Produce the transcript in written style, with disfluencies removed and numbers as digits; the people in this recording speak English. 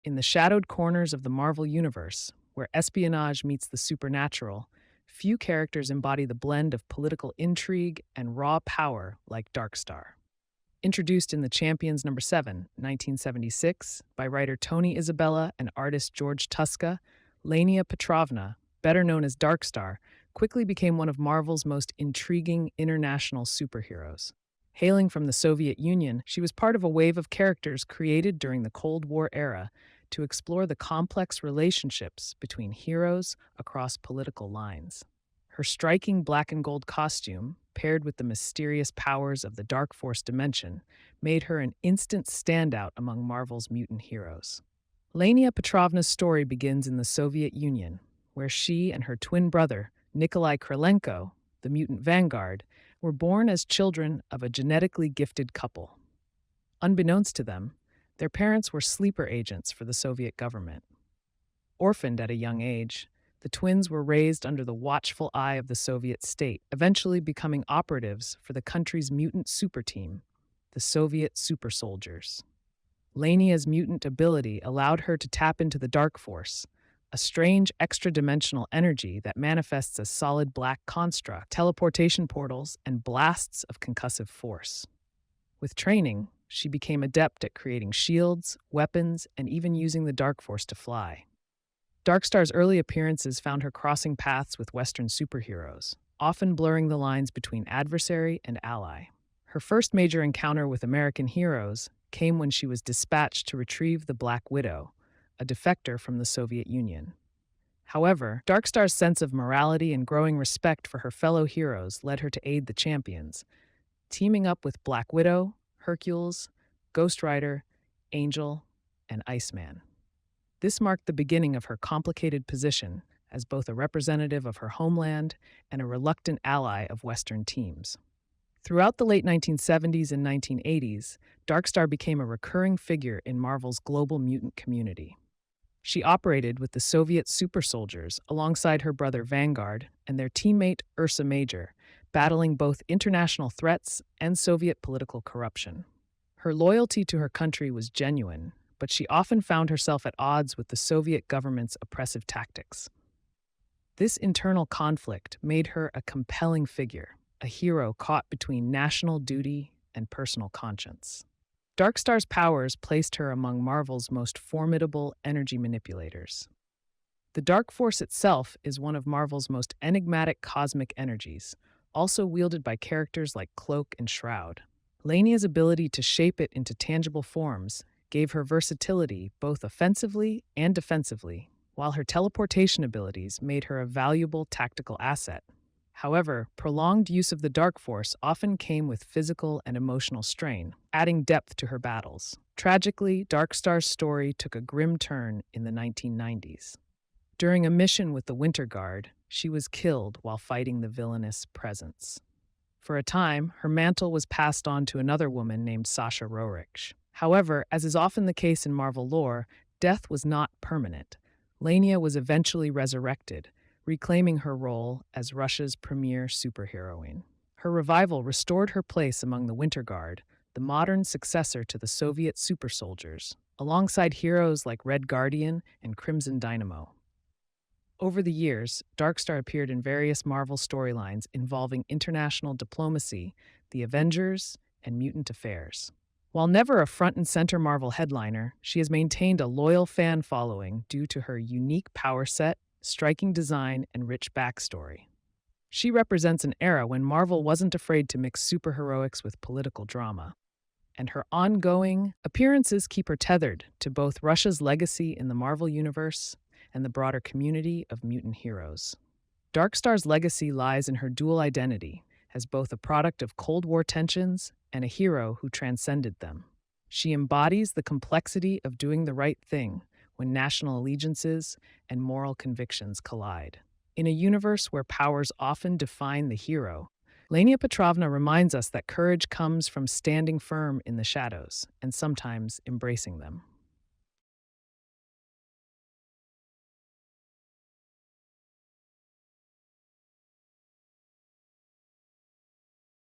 In the shadowed corners of the Marvel Universe, where espionage meets the supernatural, few characters embody the blend of political intrigue and raw power like Darkstar. Introduced in the Champions number 7, 1976, by writer Tony Isabella and artist George Tuska, Laynia Petrovna, better known as Darkstar, quickly became one of Marvel's most intriguing international superheroes. Hailing from the Soviet Union, she was part of a wave of characters created during the Cold War era to explore the complex relationships between heroes across political lines. Her striking black and gold costume, paired with the mysterious powers of the Darkforce dimension, made her an instant standout among Marvel's mutant heroes. Laynia Petrovna's story begins in the Soviet Union, where she and her twin brother, Nikolai Krylenko, the mutant vanguard, were born as children of a genetically gifted couple. Unbeknownst to them, their parents were sleeper agents for the Soviet government. Orphaned at a young age, the twins were raised under the watchful eye of the Soviet state, eventually becoming operatives for the country's mutant super team, the Soviet Super Soldiers. Laynia's mutant ability allowed her to tap into the Darkforce, a strange extra-dimensional energy that manifests as solid black construct, teleportation portals, and blasts of concussive force. With training, she became adept at creating shields, weapons, and even using the Darkforce to fly. Darkstar's early appearances found her crossing paths with Western superheroes, often blurring the lines between adversary and ally. Her first major encounter with American heroes came when she was dispatched to retrieve the Black Widow, a defector from the Soviet Union. However, Darkstar's sense of morality and growing respect for her fellow heroes led her to aid the champions, teaming up with Black Widow, Hercules, Ghost Rider, Angel, and Iceman. This marked the beginning of her complicated position as both a representative of her homeland and a reluctant ally of Western teams. Throughout the late 1970s and 1980s, Darkstar became a recurring figure in Marvel's global mutant community. She operated with the Soviet super soldiers alongside her brother Vanguard and their teammate Ursa Major, battling both international threats and Soviet political corruption. Her loyalty to her country was genuine, but she often found herself at odds with the Soviet government's oppressive tactics. This internal conflict made her a compelling figure, a hero caught between national duty and personal conscience. Darkstar's powers placed her among Marvel's most formidable energy manipulators. The Darkforce itself is one of Marvel's most enigmatic cosmic energies, also wielded by characters like Cloak and Shroud. Laynia's ability to shape it into tangible forms gave her versatility both offensively and defensively, while her teleportation abilities made her a valuable tactical asset. However, prolonged use of the Darkforce often came with physical and emotional strain, adding depth to her battles. Tragically, Darkstar's story took a grim turn in the 1990s. During a mission with the Winter Guard, she was killed while fighting the villainous Presence. For a time, her mantle was passed on to another woman named Sasha Rorich. However, as is often the case in Marvel lore, death was not permanent. Laynia was eventually resurrected, reclaiming her role as Russia's premier superheroine. Her revival restored her place among the Winter Guard, the modern successor to the Soviet super soldiers, alongside heroes like Red Guardian and Crimson Dynamo. Over the years, Darkstar appeared in various Marvel storylines involving international diplomacy, the Avengers, and mutant affairs. While never a front-and-center Marvel headliner, she has maintained a loyal fan following due to her unique power set, striking design, and rich backstory. She represents an era when Marvel wasn't afraid to mix superheroics with political drama, and her ongoing appearances keep her tethered to both Russia's legacy in the Marvel Universe and the broader community of mutant heroes. Darkstar's legacy lies in her dual identity, as both a product of Cold War tensions and a hero who transcended them. She embodies the complexity of doing the right thing when national allegiances and moral convictions collide. In a universe where powers often define the hero, Laynia Petrovna reminds us that courage comes from standing firm in the shadows and sometimes embracing them.